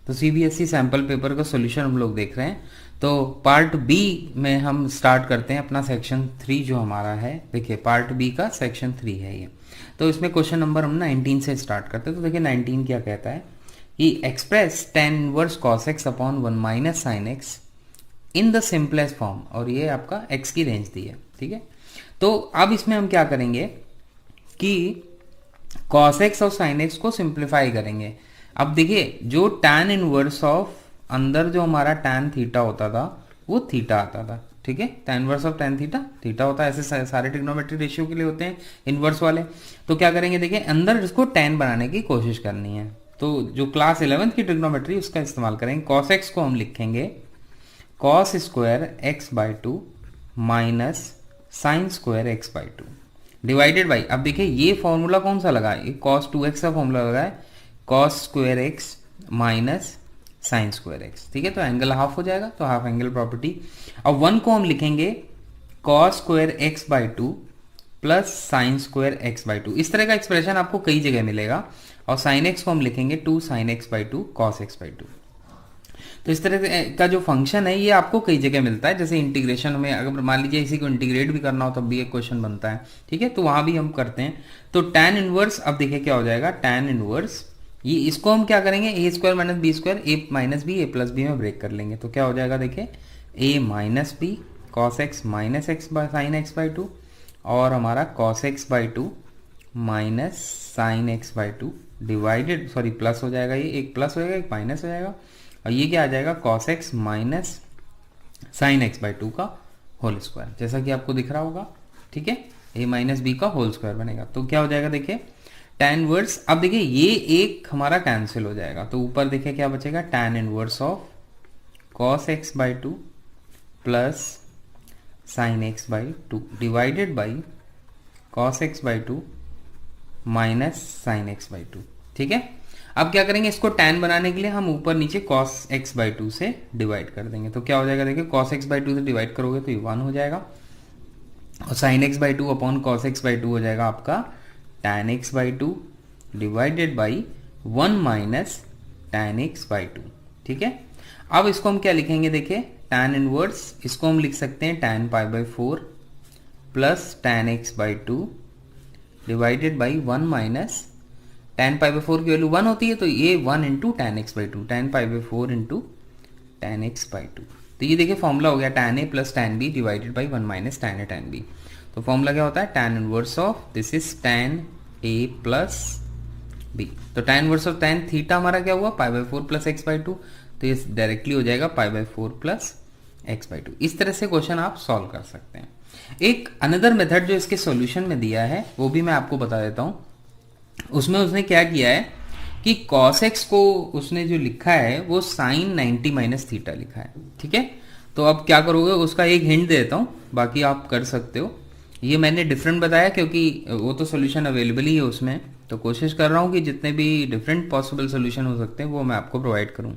तो CBSE sample paper का solution हम लोग देख रहे हैं। तो पार्ट बी में हम स्टार्ट करते हैं अपना सेक्शन 3 जो हमारा है। देखिए पार्ट बी का सेक्शन 3 है ये। तो इसमें क्वेश्चन नंबर हम 19 से स्टार्ट करते हैं। तो देखिए 19 क्या कहता है कि express tan inverse cos x upon 1 minus sine x in the simplest form, और ये आपका x की रेंज दी है, ठीक है। तो अब इसमें हम क्या करेंगे कि cos x और sin x को सिंप्लीफाई करेंगे। अब देखिए जो tan इनवर्स ऑफ अंदर जो हमारा tan थीटा होता था वो थीटा आता था, ठीक है। tan inverse of tan theta theta होता है, ऐसे सारे ट्रिग्नोमेट्रिक रेशियो के लिए होते हैं इनवर्स वाले। तो क्या करेंगे, देखिए अंदर इसको tan बनाने की कोशिश करनी है। तो जो क्लास 11th की ट्रिग्नोमेट्री उसका इस्तेमाल करेंगे। cos x को हम लिखेंगे cos square x by 2 minus sine square x by 2 divided by, अब देखिए ये फॉर्मूला कौन सा लगा है, ये cos 2x का फॉर्मूला लगा है, cos square x minus sine square x, ठीक है। तो एंगल हाफ हो जाएगा, तो हाफ एंगल प्रॉपर्टी। अब 1 को हम लिखेंगे cos square x by 2 plus sine square x by 2। इस तरह का एक्सप्रेशन आपको कई जगह मिलेगा। और साइन x को हम लिखेंगे 2 sine x by 2 cos x by 2। तो इस तरह का जो फंक्शन है ये आपको कई जगह मिलता है। जैसे इंटीग्रेशन में अगर मान लीजिए इसी को इंटीग्रेट भी करना हो तब भी एक क्वेश्चन बनता है, ठीक है। तो वहां भी हम करते हैं। तो tan इनवर्स, अब देखिए क्या हो जाएगा, tan इनवर्स ये इसको हम क्या करेंगे, A square minus B square, A minus B A plus B में ब्रेक कर लेंगे। तो क्या हो जाएगा, देखिए A minus B cos X minus X by sine X by 2 और हमारा cos X by 2 minus sine X by 2 divided, sorry plus हो जाएगा, ये एक प्लस हो जाएगा एक माइनस हो जाएगा, और ये क्या आ जाएगा cos x minus sine X by 2 का होल स्क्वायर, जैसा कि आपको दिख रहा होगा, ठीक है। a माइनस बी का होल स्क्वायर बनेगा। तो क्या हो जाएगा, देखिए tan इनवर्स, अब देखिए ये एक हमारा कैंसिल हो जाएगा। तो ऊपर देखिए क्या बचेगा, tan inverse of cos x by 2 plus sign X by 2 divided by cos x by 2 minus sine X by 2, ठीक है। अब क्या करेंगे, इसको tan बनाने के लिए हम ऊपर नीचे cos x बाई 2 से डिवाइड कर देंगे। तो क्या हो जाएगा, देखिए cos x बाई 2 से डिवाइड करोगे तो ये 1 हो जाएगा, और sin x by 2 upon cos x by 2 हो जाएगा आपका tan x by 2 divided by 1 minus tan x by 2, ठीक है। अब इसको हम क्या लिखेंगे, देखिए tan इनवर्स, इसको हम लिख सकते हैं tan pi by 4 plus tan x by 2 divided by 1 minus tan pi by 4 की वैल्यू 1 होती है, तो ये 1 into tan x by 2, tan pi by 4 into tan x by 2। तो ये देखिए फॉर्मूला हो गया tan a plus tan b divided by 1 minus tan a tan b। तो फॉर्मूला क्या होता है, tan inverse of this is tan a plus b। तो tan inverse of tan theta हमारा क्या हुआ, pi by 4 plus x by 2। तो ये डायरेक्टली हो जाएगा pi by 4 plus x by 2। इस तरह से क्वेश्चन आप सॉल्व कर सकते हैं। एक अनदर मेथड जो इसके सॉल्यूशन में दिया है वो भी मैं आपको बता देता हूँ। उसमें उसने क्या किया है कि cos x को उसने जो लिखा है वो sin 90 माइनस थीटा लिखा है, ठीक है। तो अब क्या करोगे, उसका एक हिंट दे देता हूँ, बाकी आप कर सकते हो। ये मैंने डिफरेंट बताया क्योंकि वो तो सोल्यूशन अवेलेबल ही है उसमें, तो कोशिश कर रहा हूँ कि जितने भी डिफरेंट पॉसिबल सोल्यूशन हो सकते हैं वो मैं आपको प्रोवाइड करूँ।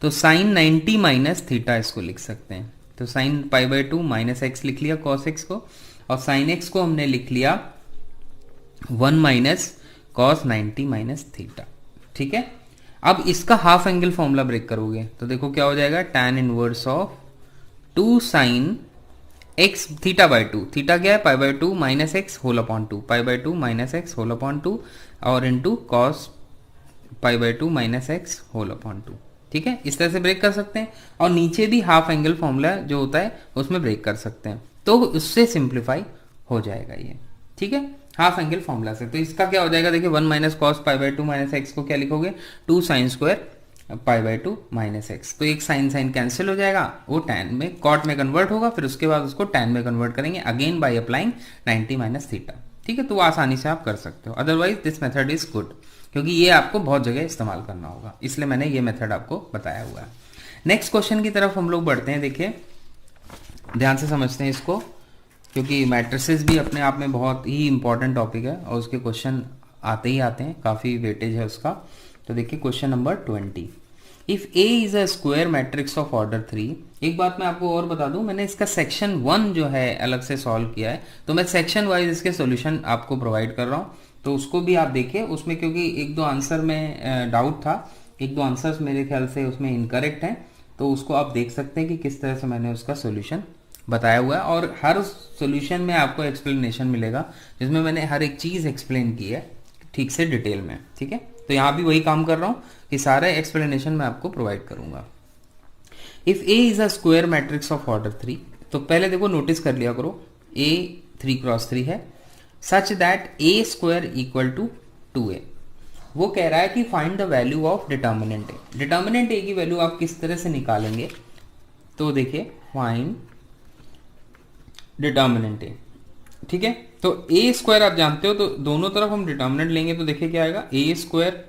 तो sin 90 माइनस थीटा इसको लिख सकते हैं। तो sin pi by 2 minus x लिख लिया cos x को, और sin x को हमने लिख लिया 1 माइनस cos 90 माइनस थीटा, ठीक है। अब इसका हाफ एंगल फॉर्मूला ब्रेक करोगे तो देखो क्या हो जाएगा, tan inverse of 2 sine x theta by 2, theta क्या है pi by 2 minus X whole upon 2, pi by 2 minus X whole upon 2 और into cos pi by 2 minus X whole upon 2, ठीक है। इस तरह से ब्रेक कर सकते हैं, और नीचे भी हाफ एंगल फॉर्मूला जो होता है उसमें ब्रेक कर सकते हैं, तो उससे सिंप्लीफाई हो जाएगा ये, ठीक है, हाफ एंगल फॉर्मूला से। तो इसका क्या हो जाएगा, देखिए 1 minus cos pi by 2 minus x को क्या लिखोगे, 2 sine square pi by 2 minus x. तो एक साइन साइन कैंसिल हो जाएगा, वो टैन में कॉट में कन्वर्ट होगा, फिर उसके बाद उसको टैन में कन्वर्ट करेंगे again by applying 90 minus theta, ठीक है। तो वो आसानी से आप कर सकते हो। Otherwise this method is good, क्योंकि ये आपको बहुत जगह इस्तेमाल करना होगा, इसलिए मैंने ये मेथड आपको बताया हुआ है। नेक्स्ट क्वेश्चन की तरफ हम लोग बढ़ते हैं। देखिए ध्यान से समझते हैं इसको, क्योंकि मैट्रिसेस भी अपने आप में बहुत ही इंपॉर्टेंट टॉपिक है और उसके क्वेश्चन आते ही आते हैं, काफ़ी वेटेज है उसका। तो देखिए question number 20, if A is a square matrix of order 3। एक बात मैं आपको और बता दूं, मैंने इसका सेक्शन 1 जो है अलग से सॉल्व किया है, तो मैं सेक्शन वाइज इसके सॉल्यूशन आपको प्रोवाइड कर रहा हूं, तो उसको भी आप देखिए। उसमें क्योंकि एक दो आंसर में डाउट था एक दो आंसर्स मेरे ख्याल से उसमें इनकरेक्ट हैं, तो उसको आप देख सकते हैं कि किस तरह से मैंने उसका सोल्यूशन बताया हुआ है। और हर सोल्यूशन में आपको एक्सप्लेनेशन मिलेगा जिसमें मैंने हर एक चीज़ एक्सप्लेन की है ठीक से डिटेल में, ठीक है। तो यहाँ भी वही काम कर रहा हूँ कि सारे एक्सप्लेनेशन मैं आपको प्रोवाइड करूंगा। If A is a square matrix of order 3, तो पहले देखो नोटिस कर लिया करो, ए 3x3 है, such that A square equal to 2a। वो कह रहा है कि find the value of determinant A. Determinant A की वैल्यू आप किस तरह से निकालेंगे, तो देखिए फाइंड डिटर्मिनेंट ए, ठीक है। तो ए स्क्वायर आप जानते हो, तो दोनों तरफ हम डिटर्मिनेंट लेंगे तो देखिए क्या आएगा, ए स्क्वायर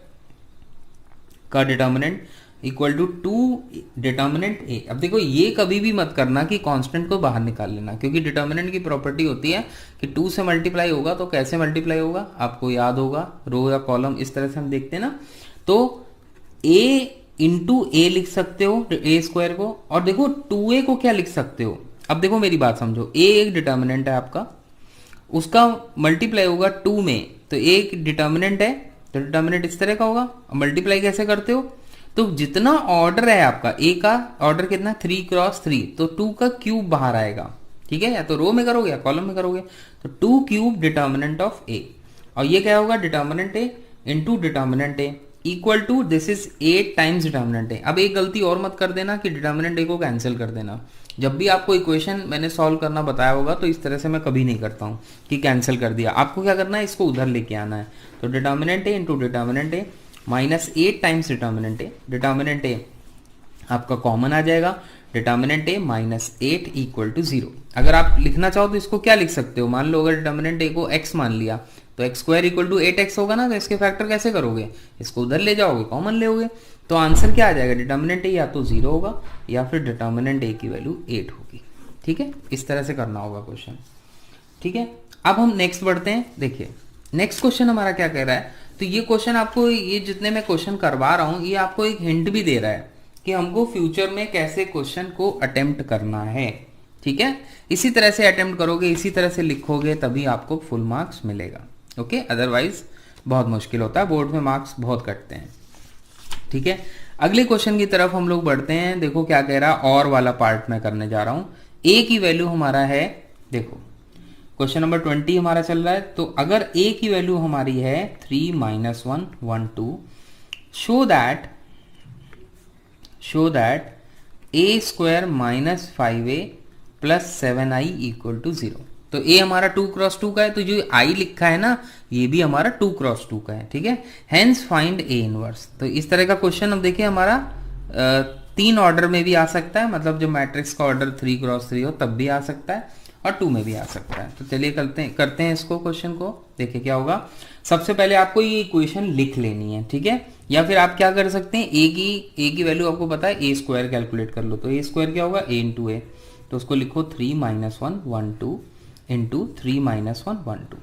का determinant equal to 2 determinant A. अब देखो ये कभी भी मत करना कि कांस्टेंट को बाहर निकाल लेना, क्योंकि डिटर्मिनेंट की प्रॉपर्टी होती है कि 2 से मल्टीप्लाई होगा। तो कैसे मल्टीप्लाई होगा आपको याद होगा, रो या कॉलम इस तरह से हम देखते हैं ना। तो ए इंटू ए लिख सकते हो ए स्क्वायर को, और देखो 2a को क्या लिख सकते हो। अब देखो मेरी बात समझो, ए एक डिटर्मिनेंट है आपका, उसका मल्टीप्लाई होगा 2 में, तो ए एक डिटर्मिनेंट है, तो डिटर्मिनेंट इस तरह का होगा। मल्टीप्लाई कैसे करते हो, तो जितना ऑर्डर है आपका ए का ऑर्डर कितना 3x3, तो 2 का क्यूब बाहर आएगा, ठीक है। या तो रो में करोगे या कॉलम में करोगे, तो 2 क्यूब डिटर्मिनेंट ऑफ ए, और ये क्या होगा determinant A into determinant A equal to this is 8 times determinant A. अब एक गलती और मत कर देना कि डिटर्मिनेंट ए को कैंसिल कर देना। जब भी आपको इक्वेशन मैंने सॉल्व करना बताया होगा तो इस तरह से मैं कभी नहीं करता हूं कि कैंसिल कर दिया। आपको क्या करना है, इसको उधर लेके आना है। तो determinant A into determinant A minus 8 times determinant A. Determinant A आपका कॉमन आ जाएगा, determinant A minus 8 equal to 0। अगर आप लिखना चाहो तो इसको क्या लिख सकते हो, मान लो अगर डिटर्मिनेंट ए को x मान लिया तो x square equal to 8x होगा ना, तो इसके फैक्टर कैसे करोगे, इसको उधर ले जाओगे, कॉमन ले लोगे। तो आंसर क्या आ जाएगा, डिटर्मिनेंट ए या तो 0 होगा या फिर डिटर्मिनेंट ए की वैल्यू 8 होगी, ठीक है। इस तरह से करना होगा क्वेश्चन, ठीक है। अब हम नेक्स्ट बढ़ते हैं। देखिए नेक्स्ट क्वेश्चन हमारा क्या कह रहा है, तो ये क्वेश्चन आपको, ये जितने मैं क्वेश्चन करवा रहा हूं ये आपको एक हिंट भी दे रहा है कि हमको फ्यूचर में कैसे क्वेश्चन को अटेम्प्ट करना है, ठीक है। इसी तरह से अटेम्प्ट करोगे, इसी तरह से लिखोगे, तभी आपको फुल मार्क्स मिलेगा, ओके। अदरवाइज बहुत मुश्किल होता है, बोर्ड में मार्क्स बहुत कटते हैं, ठीक है। अगले क्वेश्चन की तरफ हम लोग बढ़ते हैं। देखो क्या कह रहा है, और वाला पार्ट मैं करने जा रहा हूं। ए की वैल्यू हमारा है, देखो क्वेश्चन नंबर 20 हमारा चल रहा है। तो अगर ए की वैल्यू हमारी है 3 - 1 1 2, show that A square minus 5a plus 7i equal to 0। तो ए हमारा 2x2 का है, तो जो i लिखा है ना ये भी हमारा 2x2 का है, ठीक है। Hence find A inverse. तो इस तरह का क्वेश्चन अब देखिए हमारा 3 ऑर्डर में भी आ सकता है, मतलब जो मैट्रिक्स का ऑर्डर 3x3 हो तब भी आ सकता है और 2 में भी आ सकता है। तो चलिए करते हैं इसको, क्वेश्चन को। देखिए क्या होगा, सबसे पहले आपको ये इक्वेशन लिख लेनी है, ठीक है। या फिर आप क्या कर सकते हैं, ए की वैल्यू आपको पता है, ए स्क्वायर कैलकुलेट कर लो। तो ए स्क्वायर क्या होगा, ए इंटू ए, तो उसको लिखो 3 - 1 1 2 इंटू 3 - 1 1 2।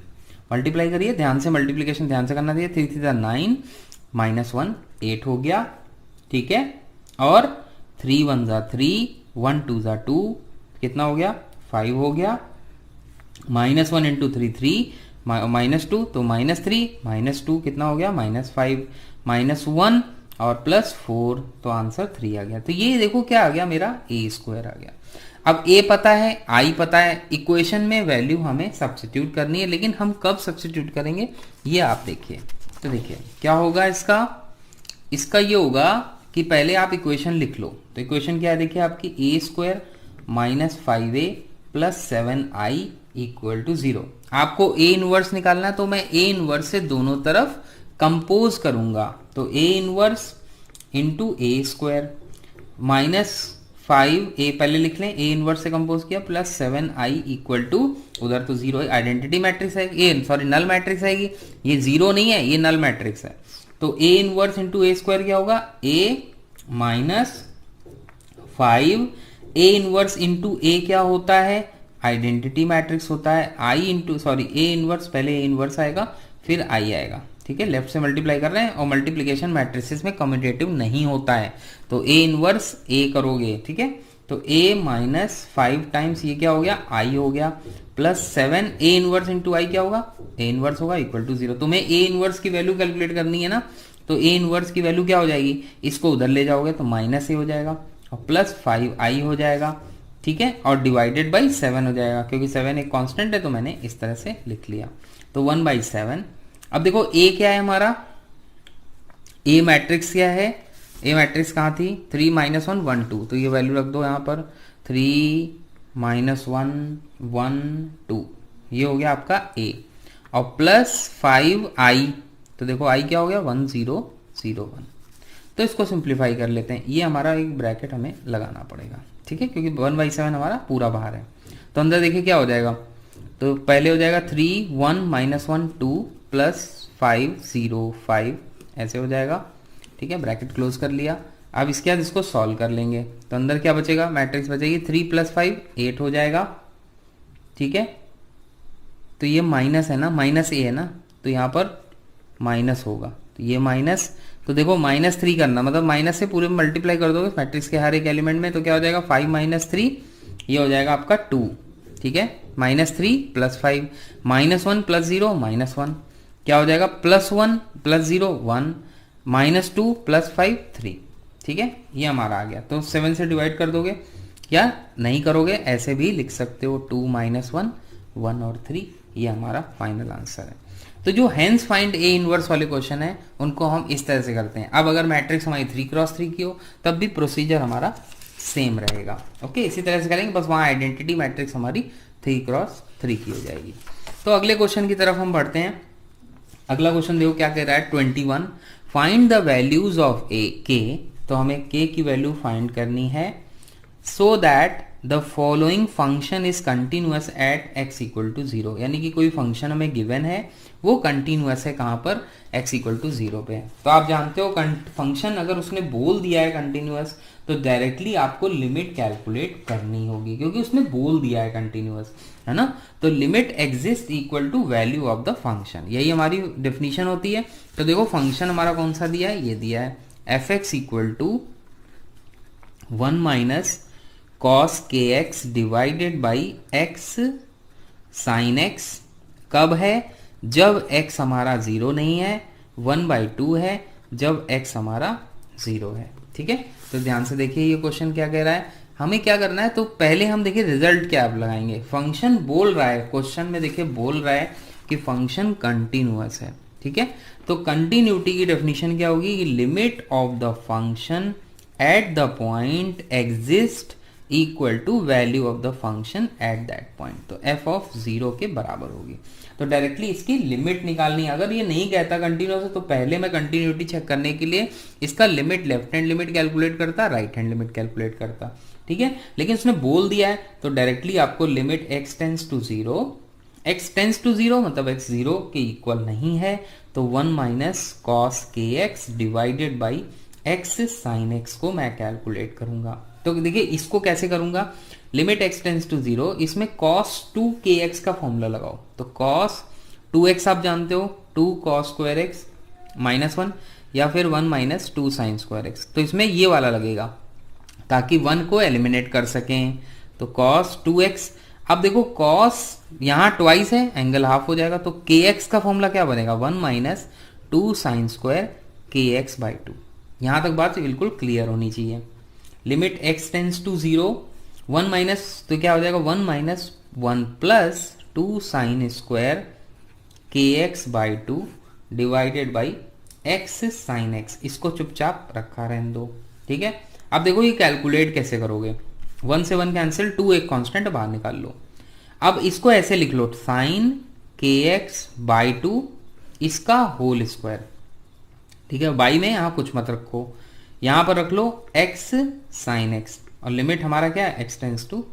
मल्टीप्लाई करिए, ध्यान से मल्टीप्लीकेशन ध्यान से करना चाहिए। 3 3 9 माइनस 1 8 हो गया, ठीक है। और 3 1 3 1 2 2, कितना हो गया 5 हो गया। माइनस 1 इंटू 3 3 -2, तो -3 -2 कितना हो गया -5 -1 और प्लस 4, तो आंसर 3 आ गया। तो ये देखो क्या आ गया, मेरा ए स्क्वायर आ गया। अब ए पता है, आई पता है, इक्वेशन में वैल्यू हमें सब्स्टिट्यूट करनी है, लेकिन हम कब सब्स्टिट्यूट करेंगे ये आप देखिए। तो देखिए क्या होगा इसका ये होगा कि पहले आप इक्वेशन लिख लो। तो इक्वेशन क्या है, देखिए आपकी A square minus 5a plus 7i equal to 0। आपको ए इनवर्स निकालना है, तो मैं ए इनवर्स से दोनों तरफ कंपोज करूंगा। तो A inverse into A square minus 5a पहले लिख लें, ए इनवर्स से कंपोज किया, प्लस 7i इक्वल टू, उधर तो 0 है, आइडेंटिटी मैट्रिक्स है, नल मैट्रिक्स आएगी, ये 0 नहीं है, ये नल मैट्रिक्स है। तो A inverse into A square क्या होगा, ए माइनस 5, ए इनवर्स इंटू ए क्या होता है, आइडेंटिटी मैट्रिक्स होता है। ए इनवर्स, पहले ए इनवर्स आएगा फिर आई आएगा, ठीक है। लेफ्ट से मल्टीप्लाई कर रहे हैं और मल्टीप्लीकेशन मैट्रिसेस में कम्यूटेटिव नहीं होता है, तो ए इनवर्स ए करोगे, ठीक है। तो ए माइनस 5 टाइम्स ये क्या हो गया, आई हो गया, प्लस 7 ए इनवर्स इंटू आई क्या होगा, ए इनवर्स होगा इक्वल टू 0। तुम्हें ए इनवर्स की वैल्यू कैलकुलेट करनी है ना, तो ए इनवर्स की वैल्यू क्या हो जाएगी, इसको उधर ले जाओगे तो माइनस ए हो जाएगा और प्लस 5i हो जाएगा, ठीक है, और डिवाइडेड बाई 7 हो जाएगा, क्योंकि 7 एक कांस्टेंट है तो मैंने इस तरह से लिख लिया। तो 1/7। अब देखो ए क्या है हमारा, ए मैट्रिक्स क्या है, ए मैट्रिक्स कहाँ थी, 3 -1 1 2, तो ये वैल्यू रख दो यहाँ पर 3 -1 1 2, ये हो गया आपका ए, और प्लस 5i, तो देखो आई क्या हो गया 1001। तो इसको सिंप्लीफाई कर लेते हैं, ये हमारा एक ब्रैकेट हमें लगाना पड़ेगा, ठीक है, क्योंकि 1/7 हमारा पूरा बाहर है। तो अंदर देखिए क्या हो जाएगा, तो पहले हो जाएगा 3 1 -1 2 प्लस 5 0 5, ऐसे हो जाएगा, ठीक है, ब्रैकेट क्लोज कर लिया। अब इसके बाद इसको सॉल्व कर लेंगे, तो अंदर क्या बचेगा, मैट्रिक्स बचेगी 3 + 5 8 हो जाएगा, ठीक है। तो ये माइनस है ना, माइनस ए है ना, तो यहाँ पर माइनस होगा, तो ये माइनस, तो देखो -3 करना, मतलब माइनस से पूरे में मल्टीप्लाई कर दोगे मैट्रिक्स के हर एक एलिमेंट में, तो क्या हो जाएगा 5 - 3, ये हो जाएगा आपका 2, ठीक है, -3 + 5 -1 + 0 -1, क्या हो जाएगा +1 + 0 1 -2 + 5 3, ठीक है, ये हमारा आ गया। तो 7 से डिवाइड कर दोगे या नहीं करोगे ऐसे भी लिख सकते हो, 2 - 1 1 और 3, ये हमारा फाइनल आंसर है। तो जो हेंस फाइंड ए इनवर्स वाले क्वेश्चन है उनको हम इस तरह से करते हैं। अब अगर मैट्रिक्स हमारी 3x3 की हो तब भी प्रोसीजर हमारा सेम रहेगा, ओके, इसी तरह से करेंगे, बस वहां आइडेंटिटी मैट्रिक्स हमारी 3x3 की हो जाएगी। तो अगले क्वेश्चन की तरफ हम बढ़ते हैं। अगला क्वेश्चन देखो क्या कह रहा है, 21 फाइंड द वैल्यूज ऑफ ए के, तो हमें के की वैल्यू फाइंड करनी है, so that the following function is continuous at x = 0, यानी कि कोई फंक्शन हमें गिवन है वो कंटिन्यूअस है कहां पर, x = 0 पे है। तो आप जानते हो फंक्शन अगर उसने बोल दिया है कंटिन्यूअस तो डायरेक्टली आपको लिमिट कैलकुलेट करनी होगी, क्योंकि उसने बोल दिया है कंटिन्यूअस, है ना। तो limit exist equal to value of the function, यही हमारी डेफिनेशन होती है। तो देखो फंक्शन हमारा कौन सा दिया है, ये दिया है f(x) = 1 - cos kx divided by x sin x, कब है, जब x हमारा 0 नहीं है, 1/2 है जब x हमारा 0 है, ठीक है। तो ध्यान से देखिए ये क्वेश्चन क्या कह रहा है, हमें क्या करना है, तो पहले हम देखिए रिजल्ट क्या आप लगाएंगे, फंक्शन बोल रहा है, क्वेश्चन में देखिए बोल रहा है कि फंक्शन कंटिन्यूअस है, ठीक है। तो कंटिन्यूटी की डेफिनेशन क्या होगी, limit of the function at the point exist equal to value of the function at that point, तो f(0) के बराबर होगी। तो डायरेक्टली इसकी लिमिट निकालनी है। अगर ये नहीं कहता कंटिन्यूअस है तो पहले मैं कंटिन्यूटी चेक करने के लिए इसका limit, left hand limit calculate करता, राइट हैंड लिमिट कैलकुलेट करता, ठीक है। लेकिन उसने बोल दिया है तो डायरेक्टली आपको लिमिट x टेंस टू 0 मतलब x 0 के इक्वल नहीं है, तो 1 - cos kx divided by x sin x को मैं कैलकुलेट करूंगा। तो देखिए इसको कैसे करूंगा, लिमिट x टेंस टू 0, इसमें cos 2kx का फॉर्मूला लगाओ, तो cos 2x आप जानते हो, 2 cos square x -1, या फिर 1 - 2 sin square x, तो इसमें ये वाला लगेगा ताकि 1 को एलिमिनेट कर सकें। तो cos 2x, अब देखो cos यहाँ ट्वाइस है, एंगल हाफ हो जाएगा, तो kx का फॉर्मूला क्या बनेगा, 1 - 2 sin square kx/2। यहां तक बात बिल्कुल क्लियर होनी चाहिए। Limit x tends to 0, 1 minus, तो क्या हो जाएगा 1 - 1 + 2 sin square kx/2 divided by x sin x, इसको चुपचाप रखा रहने दो, ठीक है। अब देखो ये कैलकुलेट कैसे करोगे, 1 से 1 कैंसिल, 2 एक कांस्टेंट बाहर निकाल लो। अब इसको ऐसे लिख लो, sin kx/2 इसका होल स्क्वायर, ठीक है। बाई में यहां कुछ मत रखो, यहां पर रख लो x sin x, और लिमिट हमारा क्या है, x टेंस टू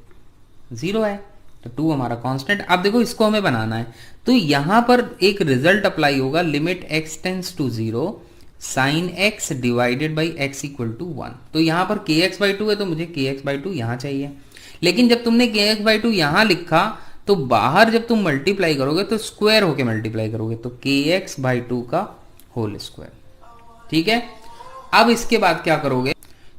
0 है, तो 2 हमारा कांस्टेंट। अब देखो इसको हमें बनाना है, तो यहां पर एक रिजल्ट अप्लाई होगा, limit x tends to 0 sin x divided by x = 1। तो यहां पर kx/2 है तो मुझे kx/2 यहां चाहिए, लेकिन जब तुमने kx/2 यहां लिखा तो बाहर जब तुम मल्टीप्लाई करोगे तो स्क्वायर होके मल्टीप्लाई करोगे, तो kx/2 का होल स्क्वायर, ठीक है। अब इसके बाद क्या करोगे,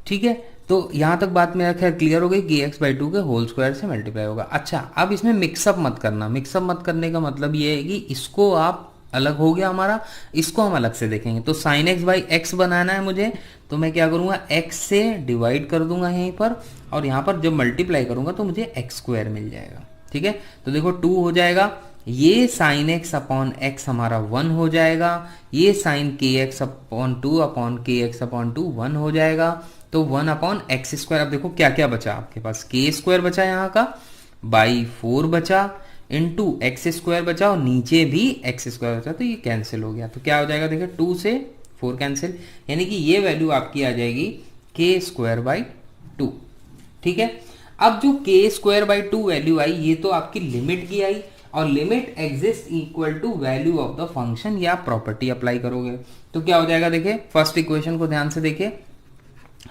ठीक है, तो यहां तक बात मेरा ख्याल क्लियर हो गई कि x/2 के होल स्क्वायर से मल्टीप्लाई होगा। अच्छा, अब इसमें मिक्सअप मत करना, मिक्सअप मत करने का मतलब ये है कि इसको आप अलग हो गया हमारा, इसको हम अलग से देखेंगे। तो साइन एक्स बाई एक्स बनाना है मुझे, तो मैं क्या करूंगा, एक्स से डिवाइड कर दूंगा यहीं पर, और यहाँ पर जब मल्टीप्लाई करूंगा तो मुझे एक्स स्क्वायर मिल जाएगा। ठीक है, तो देखो 2 हो जाएगा, ये साइन एक्स अपॉन एक्स हमारा 1 हो जाएगा, ये साइन के एक्स अपॉन के एक्स अपॉन 2 1 हो जाएगा। तो 1 अपॉन एक्स स्क्वायर, अब देखो क्या क्या बचा आपके पास, के स्क्वायर बचा यहाँ का, बाई 4 बचा, इंटू एक्स स्क्वायर बचा, और नीचे भी एक्स स्क्वायर बचा, तो ये कैंसिल हो गया। तो क्या हो जाएगा, देखिए 2 से 4 कैंसिल, यानी कि ये वैल्यू आपकी आ जाएगी के स्क्वायर बाई 2। ठीक है, अब जो के स्क्वायर बाई 2 वैल्यू आई, ये तो आपकी लिमिट की आई, और limit exist equal to value of the function, या प्रॉपर्टी अप्लाई करोगे तो क्या हो जाएगा। देखिए फर्स्ट इक्वेशन को ध्यान से देखिए,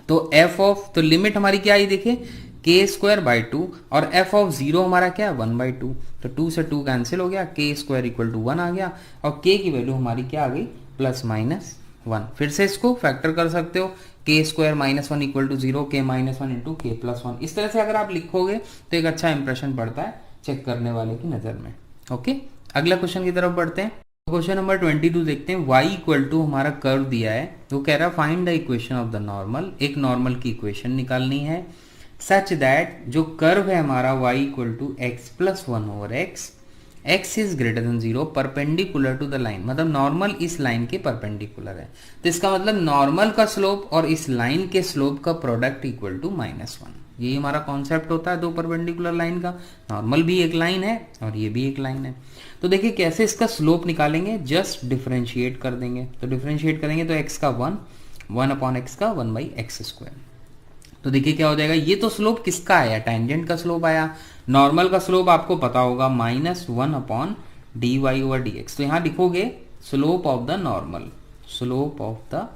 तो एफ ऑफ, तो लिमिट हमारी क्या आई, देखिए के स्क्वायर बाई 2, और एफ ऑफ 0 हमारा क्या है 1 बाई 2, तो 2 से 2 कैंसिल हो गया, के स्क्वायर इक्वल टू 1 आ गया, और के की वैल्यू हमारी क्या आ गई, प्लस माइनस 1। फिर से इसको फैक्टर कर सकते हो, के स्क्वायर माइनस 1 इक्वल टू 0, के माइनस 1 इंटू के प्लस 1। इस तरह से अगर आप लिखोगे तो एक अच्छा इंप्रेशन पड़ता है चेक करने वाले की नजर में। ओके, अगला क्वेश्चन की तरफ बढ़ते हैं। क्वेश्चन नंबर 22 देखते हैं। y इक्वल टू हमारा कर्व दिया है, तो कह रहा है find the equation of the normal, एक नॉर्मल की इक्वेशन निकालनी है, सच दैट जो कर्व है हमारा y equal to X plus 1 over X, x is greater than 0 perpendicular to the line, मतलब नॉर्मल इस लाइन के परपेंडिकुलर है, तो इसका मतलब नॉर्मल का स्लोप और इस लाइन के स्लोप का प्रोडक्ट इक्वल टू -1। यही हमारा कॉन्सेप्ट होता है दो परपेंडिकुलर लाइन का, नॉर्मल भी एक लाइन है और ये भी एक लाइन है। तो देखिए कैसे इसका स्लोप निकालेंगे, जस्ट डिफरेंशिएट कर देंगे, तो डिफरेंशिएट करेंगे तो x का 1 अपॉन एक्स का 1 बाई एक्स स्क्वायर। तो देखिए क्या हो जाएगा, ये तो स्लोप किसका आया, टेंजेंट का स्लोप आया। नॉर्मल का स्लोप आपको पता होगा -1 upon d y over d x, तो यहां लिखोगे slope of the normal, slope of the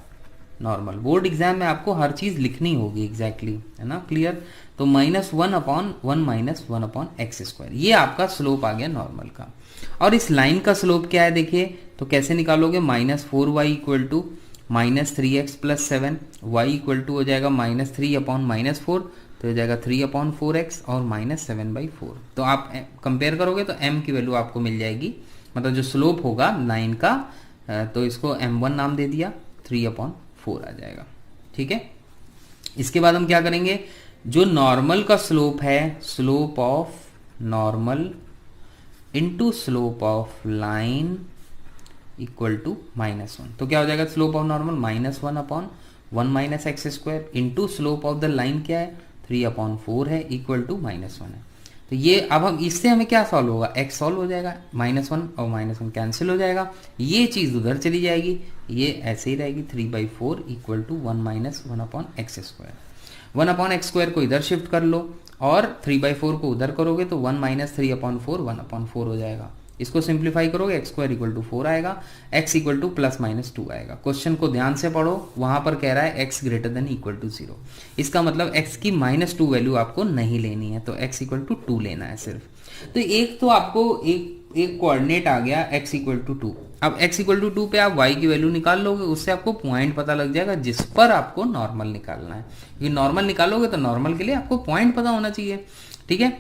normal. Board exam में आपको हर चीज लिखनी होगी एग्जैक्टली, है ना, क्लियर। तो -1 upon 1 minus 1 upon x square, ये आपका स्लोप आ गया नॉर्मल का। और इस लाइन का स्लोप क्या है देखिए, तो कैसे निकालोगे, -4y equal to -3x plus 7, y equal to हो जाएगा -3 अपॉन -4, तो हो जाएगा 3 अपॉन 4x और -7/4। तो आप कंपेयर करोगे तो m की वैल्यू आपको मिल जाएगी, मतलब जो स्लोप होगा लाइन का, तो इसको m1 नाम दे दिया, 3 अपॉन 4 आ जाएगा। ठीक है, इसके बाद हम क्या करेंगे, जो नॉर्मल का स्लोप है, slope of normal into slope of line equal to -1, तो क्या हो जाएगा, slope of normal -1 upon 1 minus x square into slope of the line क्या है 3 अपॉन 4 है, इक्वल टू -1 है। तो ये अब हम इससे हमें क्या सॉल्व होगा, x सॉल्व हो जाएगा, -1 और -1 कैंसिल हो जाएगा, ये चीज उधर चली जाएगी, ये ऐसे ही रहेगी, 3/4 equal to 1 minus 1 upon x square. 1 upon x square को इधर शिफ्ट कर लो और 3/4 को उधर करोगे तो 1 माइनस 3 अपॉन 4 1 अपॉन 4 हो जाएगा। इसको सिंप्लीफाई करोगे एक्स स्क्वायर इक्वल टू 4 आएगा, x इक्वल टू +-2 आएगा। क्वेश्चन को ध्यान से पढ़ो, वहां पर कह रहा है x greater than equal to 0, इसका मतलब x की -2 वैल्यू आपको नहीं लेनी है, तो x इक्वल टू 2 लेना है सिर्फ। तो एक तो आपको एक कोऑर्डिनेट आ गया x इक्वल टू 2, अब x इक्वल टू 2 पे आप y की वैल्यू निकाल लोगे, उससे आपको पॉइंट पता लग जाएगा जिस पर आपको नॉर्मल निकालना है, क्योंकि नॉर्मल निकालोगे तो नॉर्मल के लिए आपको पॉइंट पता होना चाहिए। ठीक है,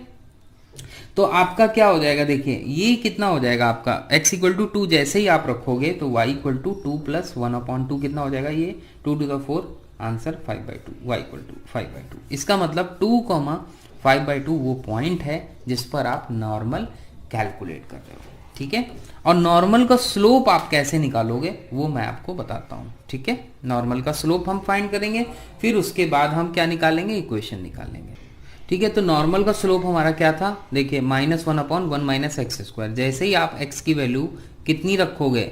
तो आपका क्या हो जाएगा, देखिए ये कितना हो जाएगा आपका x इक्वल टू 2 जैसे ही आप रखोगे तो y इक्वल टू 2 + 1 अपॉन 2 कितना हो जाएगा, ये 2 to the 4 answer 5/2, y equal to 5/2। इसका मतलब 2, 5/2 वो पॉइंट है जिस पर आप नॉर्मल कैलकुलेट कर रहे हो। ठीक है, और नॉर्मल का स्लोप आप कैसे निकालोगे वो मैं आपको बताता हूं। ठीक है, नॉर्मल का स्लोप हम फाइंड करेंगे, फिर उसके बाद हम क्या निकालेंगे, इक्वेशन निकालेंगे। ठीक है, तो नॉर्मल का स्लोप हमारा क्या था, देखिए -1 अपॉन 1 माइनस एक्स स्क्वायर। जैसे ही आप x की वैल्यू कितनी रखोगे,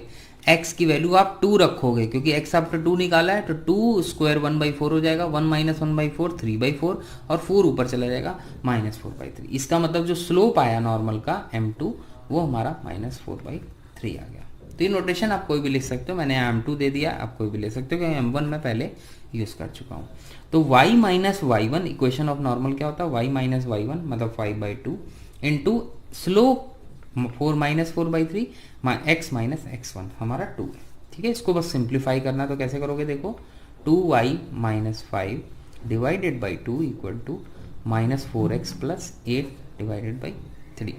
x की वैल्यू आप 2 रखोगे, क्योंकि x आपने 2 निकाला है, तो 2 स्क्वायर 1/4 हो जाएगा, 1 माइनस 1/4 3/4 और 4 ऊपर चला जाएगा -4/3। इसका मतलब जो स्लोप आया नॉर्मल का m2 वो हमारा -4/3 आ गया। तो ये नोटेशन आप कोई भी लिख सकते हो, मैंने m2 दे दिया, आप कोई भी ले सकते हो, क्योंकि m1 में पहले यूज कर चुका हूँ। तो y minus y1 equation of normal क्या होता है, y माइनस y1 मतलब 5/2 into slope 4 minus 4/3 x minus x1 हमारा 2 है। ठीक है, इसको बस सिंप्लीफाई करना, तो कैसे करोगे, देखो 2y minus 5 divided by 2 equal to -4x plus 8 divided by 3।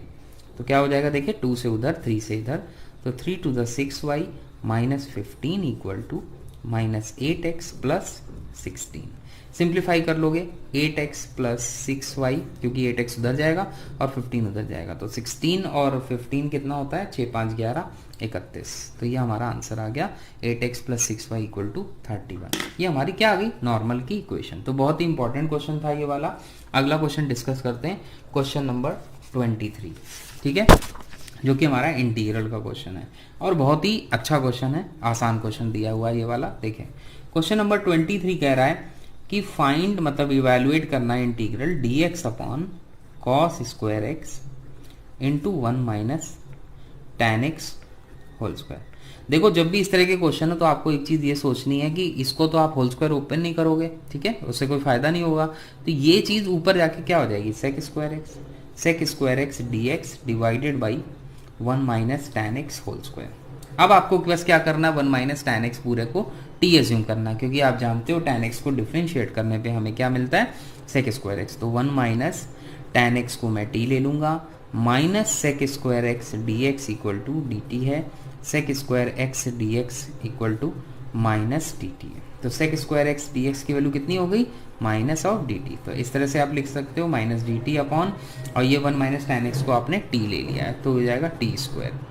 तो क्या हो जाएगा, देखिए 2 से उधर 3 से इधर, तो 3 to the 6y minus 15 equal to minus 8x plus 16। Simplify कर लोगे 8x प्लस 6y, क्योंकि 8x उधर जाएगा और 15 उधर जाएगा, तो 16 और 15 कितना होता है, 6 5 11 31। तो ये हमारा आंसर आ गया 8x plus 6y equal to 31। ये हमारी क्या आ गई, नॉर्मल की इक्वेशन। तो बहुत ही इंपॉर्टेंट क्वेश्चन था ये वाला। अगला क्वेश्चन डिस्कस करते हैं, क्वेश्चन नंबर 23, ठीक है, जो कि हमारा इंटीग्रल का क्वेश्चन है और बहुत ही अच्छा क्वेश्चन है, आसान क्वेश्चन दिया हुआ है ये वाला। देखें क्वेश्चन नंबर 23 कह रहा है कि फाइंड, मतलब इवेलुएट करना है integral dx upon cos square x into 1 minus tan x whole square. देखो जब भी इस तरह के क्वेश्चन हो तो आपको एक चीज ये सोचनी है कि इसको तो आप होल स्क्वायर ओपन नहीं करोगे, ठीक है, उससे कोई फायदा नहीं होगा। तो ये चीज ऊपर जाके क्या हो जाएगी, sec square x dx divided by 1 minus tan x whole square. अब आपको बस क्या करना है, 1 माइनस tan x पूरे को t एज्यूम करना है, क्योंकि आप जानते हो tan x को डिफरेंशिएट करने पे हमें क्या मिलता है, सेक स्क्वायर एक्स। तो 1 माइनस tan x को मैं t ले लूंगा, minus sec square X D x equal to D T है, sec square X D x equal to minus D T है। तो sec square X D X की value कितनी हो गई, माइनस ऑफ डी टी। तो इस तरह से आप लिख सकते हो माइनस डी टी अपॉन, और ये 1 माइनस tan x को आपने t ले लिया है तो हो जाएगा टी स्क्वायर।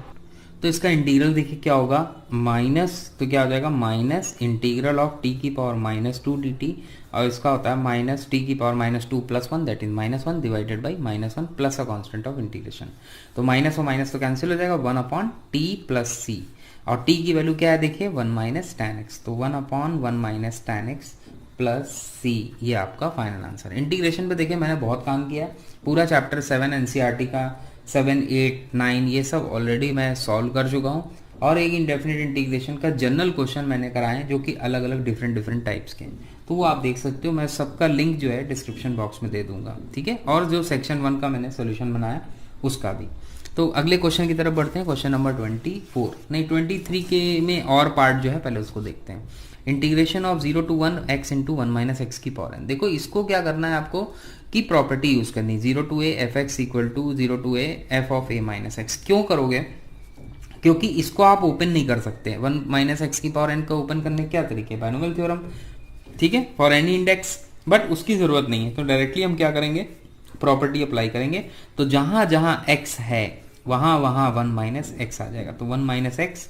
तो इसका इंटीग्रल देखिए क्या होगा, माइनस, तो क्या हो जाएगा माइनस इंटीग्रल ऑफ टी की पावर माइनस 2 डी टी, और इसका होता है माइनस टी की power minus 2 plus 1 that is minus 1 divided by minus 1 plus a constant of integration. तो माइनस और माइनस तो कैंसिल हो जाएगा, 1 अपॉन टी प्लस सी, और टी की वैल्यू क्या है देखिए 1 माइनस tan x, तो 1 upon 1 minus tan x plus C, ये आपका फाइनल आंसर। इंटीग्रेशन पे देखिए मैंने बहुत काम किया है, पूरा चैप्टर 7 एनसीईआरटी का 7 8 9 ये सब ऑलरेडी मैं सॉल्व कर चुका हूँ, और एक इंडेफिनिट इंटीग्रेशन का जनरल क्वेश्चन मैंने कराए हैं जो कि अलग अलग डिफरेंट टाइप्स के हैं, तो वो आप देख सकते हो। मैं सबका लिंक जो है डिस्क्रिप्शन बॉक्स में दे दूंगा, ठीक है, और जो सेक्शन 1 का मैंने सोल्यूशन बनाया उसका भी। तो अगले क्वेश्चन की तरफ बढ़ते हैं, क्वेश्चन नंबर 24 नहीं 23 के में और पार्ट जो है पहले उसको देखते हैं। Integration of 0 to 1 x into 1 minus x की पावर n। देखो इसको क्या करना है आपको, की प्रॉपर्टी यूज करनी है, 0 to a f x equal to 0 to a f of a minus x. क्यों करोगे, क्योंकि इसको आप ओपन नहीं कर सकते, 1 माइनस एक्स की पावर n को ओपन करने के क्या तरीके, बाइनोमियल थ्योरम, ठीक है, फॉर एनी इंडेक्स, बट उसकी जरूरत नहीं है, तो डायरेक्टली हम क्या करेंगे, प्रॉपर्टी अप्लाई करेंगे। तो जहां जहां x है वहां वहां 1 माइनस एक्स आ जाएगा, तो 1 माइनस एक्स,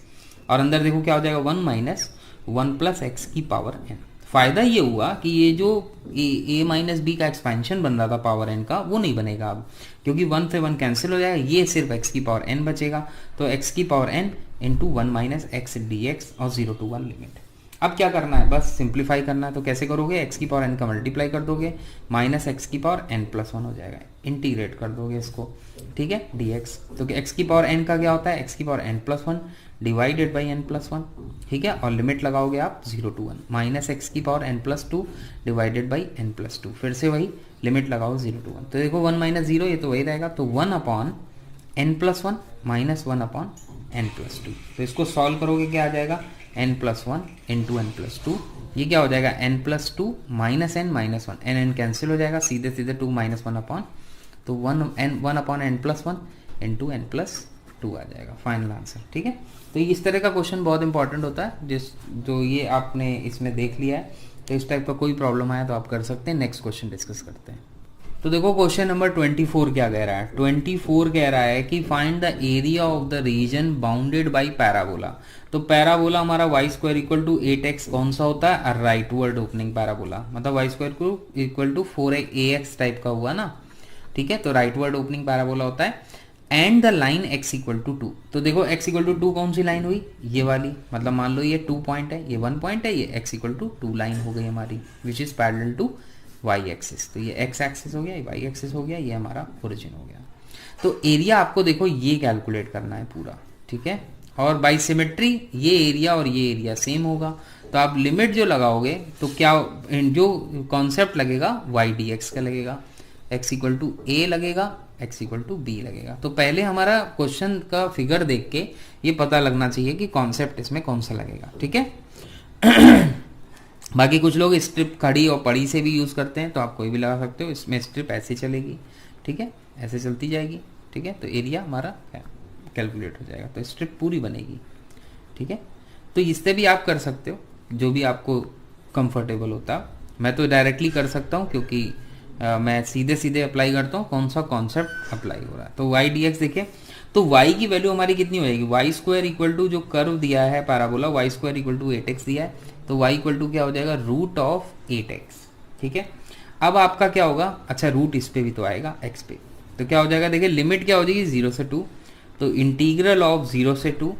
और अंदर देखो क्या हो जाएगा 1 माइनस 1 प्लस एक्स की पावर n। फायदा ये हुआ कि ये जो a माइनस बी का एक्सपेंशन बन रहा था पावर n का, वो नहीं बनेगा अब, क्योंकि 1 से 1 कैंसिल हो जाएगा, ये सिर्फ x की पावर n बचेगा। तो x की power n into 1 minus x D x और 0 to 1 लिमिट। अब क्या करना है, बस सिंप्लीफाई करना है। तो कैसे करोगे, x की पावर n का मल्टीप्लाई कर दोगे, माइनस एक्स की पावर n प्लस 1 हो जाएगा, इंटीग्रेट कर दोगे इसको, ठीक है, dx। तो x की पावर n का क्या होता है, x की power n plus 1 divided by n plus 1, ठीक है, और लिमिट लगाओगे आप 0 to 1, माइनस एक्स की power n plus 2 divided by n plus 2, फिर से वही लिमिट लगाओ 0 to 1। तो देखो 1 माइनस 0 ये तो वही रहेगा, तो 1 upon n plus 1 minus 1 upon n plus 2। तो इसको सॉल्व करोगे क्या आ जाएगा, n plus 1 into n plus 2, ये क्या हो जाएगा n plus 2 minus n minus 1, n cancel हो जाएगा, सीधे सीधे 2 माइनस 1 अपॉन, तो 1 upon n plus 1 into n plus 2 आ जाएगा फाइनल आंसर, ठीक है। तो इस तरह का क्वेश्चन बहुत इंपॉर्टेंट होता है, जो ये आपने इसमें देख लिया है, तो इस टाइप का कोई प्रॉब्लम आया तो आप कर सकते हैं। नेक्स्ट क्वेश्चन डिस्कस करते हैं। तो देखो क्वेश्चन नंबर 24 क्या कह रहा है, 24 कह रहा है कि find the area of the region bounded by parabola. तो पैराबोला हमारा y square equal to 8x कौन सा होता है, राइटवर्ड ओपनिंग पैराबोला, मतलब वाई स्क्वायर को इक्वल टू 4ax टाइप का हुआ ना, ठीक है, तो राइटवर्ड ओपनिंग पैराबोला होता है। And the line x equal to 2। तो देखो x इक्वल टू 2 कौन सी लाइन हुई, ये वाली, मतलब मान लो ये 2 पॉइंट है, ये 1 पॉइंट है, ये x इक्वल टू 2 लाइन हो गई हमारी, which is parallel to y axis. तो ये x एक्सिस हो गया, ये y एक्सिस हो गया, ये हमारा ओरिजिन हो गया। तो एरिया आपको देखो ये कैलकुलेट करना है पूरा, ठीक है, और बाई सिमेट्री ये एरिया और ये एरिया सेम होगा। तो आप लिमिट जो लगाओगे तो क्या जो कॉन्सेप्ट लगेगा y dx का लगेगा, x इक्वल टू a लगेगा, x इक्वल टू b लगेगा। तो पहले हमारा क्वेश्चन का फिगर देख के ये पता लगना चाहिए कि कॉन्सेप्ट इसमें कौन सा लगेगा, ठीक है। बाकी कुछ लोग स्ट्रिप खड़ी और पड़ी से भी यूज करते हैं, तो आप कोई भी लगा सकते हो, इसमें स्ट्रिप ऐसे चलेगी, ठीक है, ऐसे चलती जाएगी, ठीक है। तो एरिया हमारा कैलकुलेट हो जाएगा, तो स्ट्रिप पूरी बनेगी। ठीक है, तो इससे भी आप कर सकते हो जो भी आपको कंफर्टेबल होता। मैं तो डायरेक्टली कर सकता हूँ क्योंकि मैं सीधे सीधे अप्लाई करता हूँ कौन सा कॉन्सेप्ट अप्लाई हो रहा है। तो वाई डी एक्स देखिए, तो y की वैल्यू हमारी कितनी हो जाएगी, वाई स्क्वायर इक्वल टू जो कर्व दिया है parabola y square equal to 8x दिया है, तो y इक्वल टू क्या हो जाएगा, रूट ऑफ 8x। ठीक है, अब आपका क्या होगा, अच्छा रूट इस पे भी तो आएगा x पे, तो क्या हो जाएगा, देखिए लिमिट क्या हो जाएगी 0 से 2, तो इंटीग्रल ऑफ 0 से 2,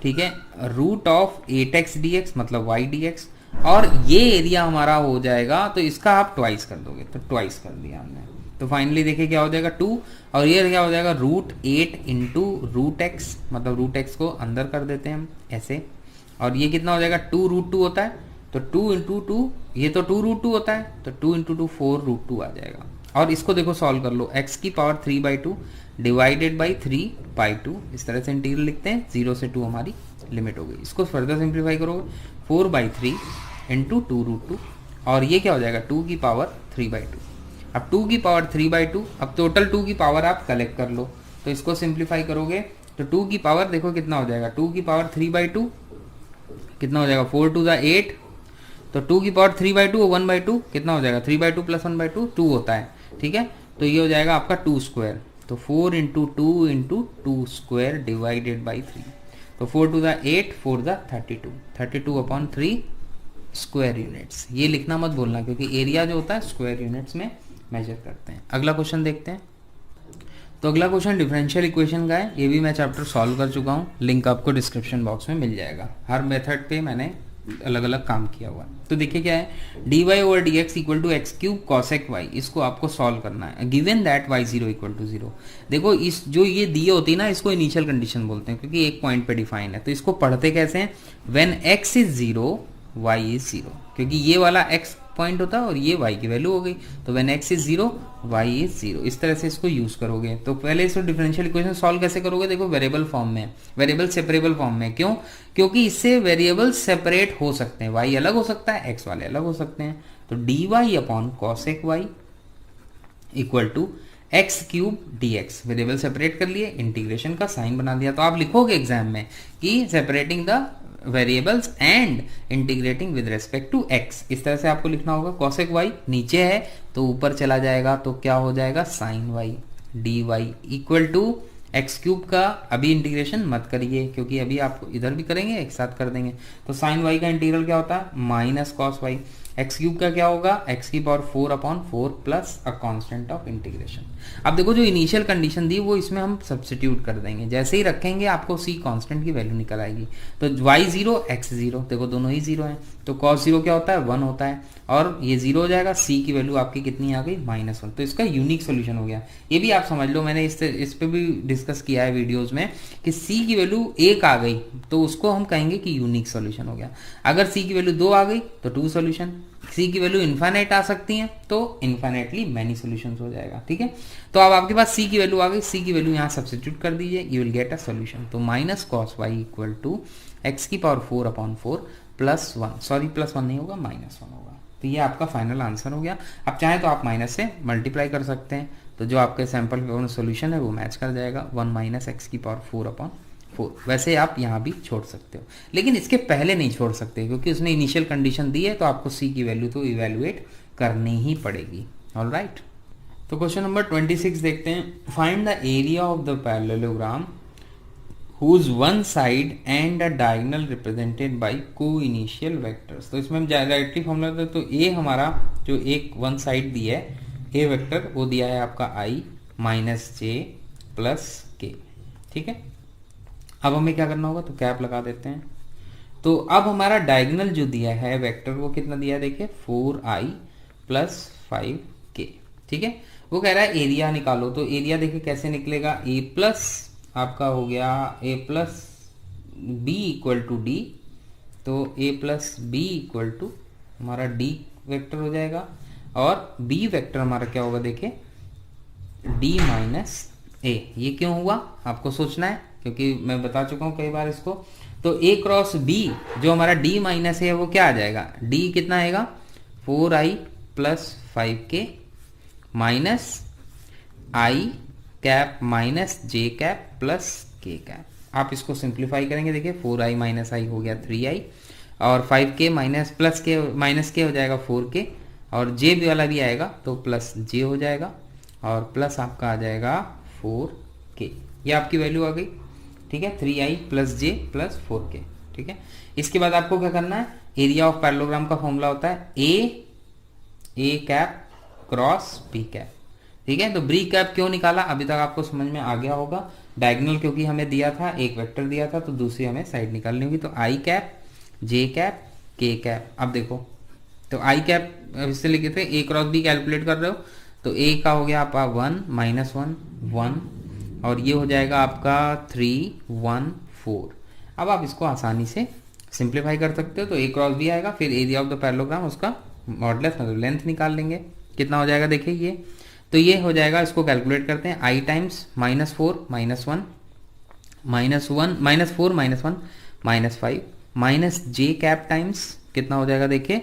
ठीक है, रूट ऑफ 8x dx मतलब y dx, और ये एरिया हमारा हो जाएगा, तो इसका आप ट्वाइस कर दोगे, तो ट्वाइस कर दिया हमने। तो फाइनली देखिए क्या हो जाएगा 2, और ये क्या हो जाएगा रूट 8 इंटू रूट एक्स, मतलब रूट एक्स को अंदर कर देते हैं हम ऐसे, और ये कितना हो जाएगा 2 रूट 2 होता है, तो 2 इंटू 2, ये तो 2 रूट 2 होता है, तो 2 इंटू 2 4 रूट 2 आ जाएगा। और इसको देखो सॉल्व कर लो, x की पावर 3/2 डिवाइडेड बाई 3/2, इस तरह से इंटीग्रल लिखते हैं, 0 से 2 हमारी लिमिट हो गई। इसको फर्दर सिंप्लीफाई करोगे 4/3 इंटू 2 रूट 2, और ये क्या हो जाएगा 2 की पावर 3/2। अब 2 की पावर 3/2, अब टोटल 2 की पावर आप कलेक्ट कर लो, तो इसको सिंप्लीफाई करोगे तो 2 की पावर देखो कितना हो जाएगा, 2 की पावर 3/2 कितना हो जाएगा 4 टू द 8, तो 2 की पावर 3/2 1/2 कितना हो जाएगा 3/2 प्लस 1/2 2 होता है। ठीक है, तो ये हो जाएगा आपका 2 स्क्वायर, तो 4 into 2 into 2 square divided by 3, तो 4 to the 8 4 the 32/3 square units. ये लिखना मत भूलना क्योंकि एरिया जो होता है स्क्वायर यूनिट्स में मेजर करते हैं। अगला क्वेश्चन देखते हैं। तो अगला क्वेश्चन डिफरेंशियल इक्वेशन का है, ये भी मैं चैप्टर सॉल्व कर चुका हूँ, लिंक आपको डिस्क्रिप्शन बॉक्स में मिल जाएगा। हर मेथड पे मैंने अलग अलग काम किया हुआ है। तो देखिए क्या है, d y over d x equal to x cube cosec y, इसको आपको सॉल्व करना है given that y 0 equal to 0। देखो इस जो ये दी होती है ना, इसको इनिशियल कंडीशन बोलते हैं क्योंकि एक पॉइंट पे डिफाइन है। तो इसको पढ़ते कैसे हैं, when x is 0 y is 0, क्योंकि ये वाला एक्स पॉइंट होता है और ये y की वैल्यू हो गई, तो when x is 0 y is 0, इस तरह से इसको यूज करोगे। तो पहले इसको डिफरेंशियल इक्वेशन सॉल्व कैसे करोगे, देखो वेरिएबल फॉर्म में, वेरिएबल सेपरेबल फॉर्म में। क्यों, क्योंकि इससे वेरिएबल सेपरेट हो सकते हैं, y अलग हो सकता है, x वाले अलग हो सकते हैं। तो d y upon cosec y equal to x cube d x, variable separate कर लिए, इंटीग्रेशन का साइन बना दिया। तो आप लिखोगे एग्जाम में कि separating the variables and integrating with respect to x, इस तरह से आपको लिखना होगा। कॉसेक वाई नीचे है तो ऊपर चला जाएगा, तो क्या हो जाएगा sine y d y equal to x cube का अभी इंटीग्रेशन मत करिए क्योंकि अभी आपको इधर भी करेंगे एक साथ कर देंगे। तो साइन वाई का इंटीग्रल क्या होता है minus cos y, x cube का क्या होगा एक्स की power 4/4 plus a constant of integration. अब देखो जो इनिशियल कंडीशन दी वो इसमें हम सब्स्टिट्यूट कर देंगे, जैसे ही रखेंगे आपको सी कांस्टेंट की वैल्यू निकल आएगी। तो y 0 x 0, देखो दोनों ही 0 हैं, तो cos 0 क्या होता है 1 होता है, और ये 0 हो जाएगा, c की वैल्यू आपकी कितनी आ गई -1, तो इसका यूनिक सोल्यूशन हो गया। ये भी आप समझ लो, मैंने इस पे भी डिस्कस किया है वीडियोज में कि c की वैल्यू 1 आ गई तो उसको हम कहेंगे कि यूनिक सोल्यूशन हो गया। अगर c की वैल्यू 2 आ गई तो 2 सोल्यूशन, c की वैल्यू इन्फाइनाइट आ सकती है तो इन्फाइनाइटली मैनी सॉल्यूशंस हो जाएगा। ठीक है, तो अब आपके पास c की वैल्यू आ गई, c की वैल्यू यहाँ सब्स्टिट्यूट कर दीजिए, you will get a solution. तो minus cos Y equal to X की पावर 4/4 प्लस 1, सॉरी प्लस 1 नहीं होगा -1 होगा। तो ये आपका फाइनल आंसर हो गया। अब चाहे तो आप माइनस से मल्टीप्लाई कर सकते हैं, तो जो आपके सैंपल पेपर सोल्यूशन है वो मैच कर जाएगा 1 माइनस एक्स की पावर 4/4। वैसे आप यहाँ भी छोड़ सकते हो, लेकिन इसके पहले नहीं छोड़ सकते क्योंकि उसने इनिशियल कंडीशन दी है, तो आपको सी की वैल्यू तो इवेल्युएट करनी ही पड़ेगी। ऑलराइट, तो क्वेश्चन नंबर 26 देखते हैं। Find the area of the parallelogram whose one side and a diagonal represented by co-initial vectors। तो इसमें हम डायरेक्टली फॉर्मूला देते, तो ए हमारा जो एक वन साइड दी है ए वेक्टर वो दिया है आपका i - j प्लस k। ठीक है, अब हमें क्या करना होगा, तो कैप लगा देते हैं। तो अब हमारा डायगोनल जो दिया है वेक्टर वो कितना दिया है, देखिए 4i + 5k। ठीक है, वो कह रहा है एरिया निकालो, तो एरिया देखिए कैसे निकलेगा, a प्लस आपका हो गया a plus b equal to d, तो a plus b equal to हमारा d वेक्टर हो जाएगा, और b वेक्टर हमारा क्या होगा देखिए d माइनस a। ये क्यों हुआ आपको सोचना है क्योंकि मैं बता चुका हूं कई बार इसको। तो a क्रॉस b जो हमारा d माइनस है वो क्या आ जाएगा, d कितना आएगा 4i + 5k minus i cap minus j cap plus के कैप। आप इसको सिंप्लीफाई करेंगे, देखिए 4i माइनस आई हो गया 3i, और 5k माइनस के हो जाएगा 4k, और जे भी वाला भी आएगा तो प्लस जे हो जाएगा, और प्लस आपका आ जाएगा 4k। ये आपकी वैल्यू आ गई, ठीक है, 3i प्लस जे प्लस 4k, ठीक है। इसके बाद आपको क्या करना है, एरिया ऑफ पैरेललोग्राम का फॉर्मूला होता है A cap cross B cap, ठीक है। तो बी कैप क्यों निकाला, अभी तक आपको समझ में आ गया होगा। डायगोनल क्योंकि हमें दिया था, एक वेक्टर दिया था, तो दूसरी हमें साइड निकालनी होगी। तो आई कैप, जे कैप, के कैप। अब देखो, तो आई कैप इससे लिखे थे, ए क्रॉस बी कैलकुलेट कर रहे हो, तो ए का हो गया आपका 1 माइनस 1 1, और ये हो जाएगा आपका 3 1 4। अब आप इसको आसानी से सिंप्लीफाई कर सकते हो। तो ए क्रॉस बी आएगा, फिर एरिया ऑफ द पैरेललोग्राम, उसका मॉडुलस मतलब लेंथ निकाल लेंगे, कितना हो जाएगा देखिए ये। तो ये हो जाएगा, इसको कैलकुलेट करते हैं, i times minus 4 minus 1 minus 1 minus 4 minus 1 minus 5 minus j cap times कितना हो जाएगा देखिए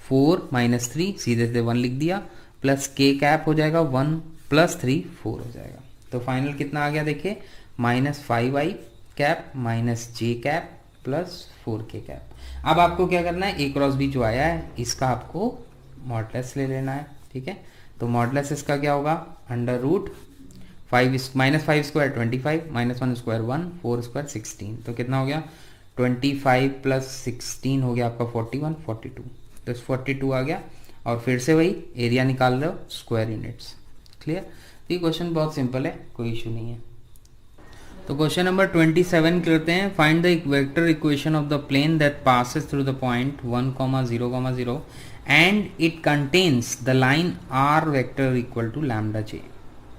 4 माइनस 3, सीधे सीधे 1 लिख दिया, प्लस के कैप हो जाएगा 1 प्लस 3 4 हो जाएगा। तो फाइनल कितना आ गया देखिए minus 5i cap minus j cap plus 4k cap. अब आपको क्या करना है, ए क्रॉस बी जो आया है इसका आपको मॉडुलस ले लेना है, ठीक है। तो मॉडुलस इसका क्या होगा, under root 5 minus 5 square 25 minus 1 square 1 4 square 16। तो कितना हो गया 25 प्लस 16 हो गया आपका 41 42, तो 42 आ गया। और फिर से वही एरिया निकाल रहे हो स्क्वायर यूनिट्स, क्लियर। तो ये क्वेश्चन बहुत सिंपल है, कोई इशू नहीं है। तो क्वेश्चन नंबर 27 करते हैं, find the vector equation of the plane that passes through the point 1,0,0 and it contains the line r vector equal to lambda j.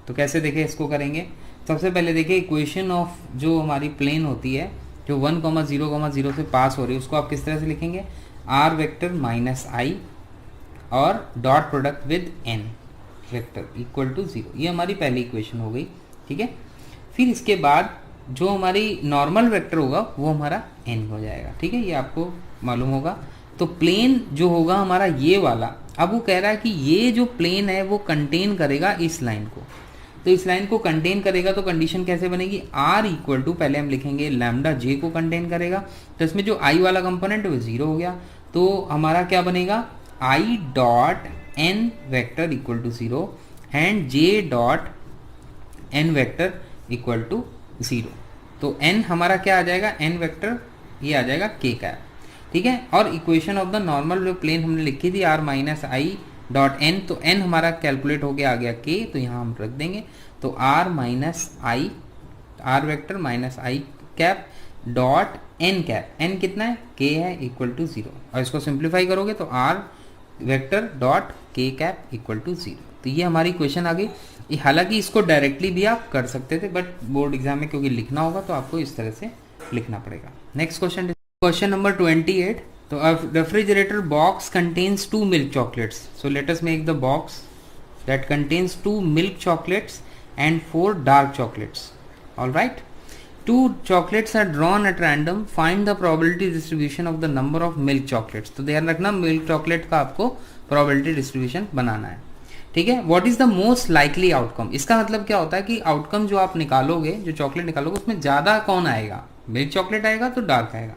तो कैसे देखें इसको करेंगे, सबसे पहले देखिए इक्वेशन ऑफ जो हमारी प्लेन होती है जो 1,0,0 से पास हो रही है उसको आप किस तरह से लिखेंगे, आर वेक्टर माइनस आई और dot product with n vector equal to 0। ये हमारी पहली इक्वेशन हो गई, ठीक है। फिर इसके बाद जो हमारी नॉर्मल वेक्टर होगा वो हमारा n हो जाएगा, ठीक है, ये आपको मालूम होगा। तो प्लेन जो होगा हमारा ये वाला, अब वो कह रहा है कि ये जो प्लेन है वो कंटेन करेगा इस लाइन को, तो इस लाइन को कंटेन करेगा। तो कंडीशन कैसे बनेगी, r इक्वल टू पहले हम लिखेंगे लैम्डा j को कंटेन करेगा, तो इसमें जो i वाला कंपोनेंट है वो 0 हो गया। तो हमारा क्या बनेगा, i dot n vector equal to 0 and j dot n vector equal to 0। तो n हमारा क्या आ जाएगा, n वेक्टर ये आ जाएगा k कैप, ठीक है। और इक्वेशन ऑफ द नॉर्मल जो प्लेन हमने लिखी थी r minus I dot n, तो n हमारा कैलकुलेट हो गया आ गया k, तो यहाँ हम रख देंगे। तो r minus i, r vector minus i cap dot n cap, n कितना है k है इक्वल टू 0, और इसको सिंप्लीफाई करोगे तो r vector dot k cap equal to 0। तो ये हमारी इक्वेशन आ गई। हालांकि इसको डायरेक्टली भी आप कर सकते थे, बट बोर्ड एग्जाम में क्योंकि लिखना होगा तो आपको इस तरह से लिखना पड़ेगा। Next question, question number 28। तो refrigerator box contains 2 milk chocolates, so let us make the box that contains 2 milk chocolates and 4 dark chocolates, alright. 2 chocolates are drawn at random, find the probability distribution of the number of milk chocolates। तो ध्यान रखना milk chocolate का आपको probability distribution बनाना है, ठीक है। What is the most likely outcome, इसका मतलब क्या होता है कि आउटकम जो आप निकालोगे, जो चॉकलेट निकालोगे उसमें ज्यादा कौन आएगा, मिल्क चॉकलेट आएगा तो डार्क आएगा।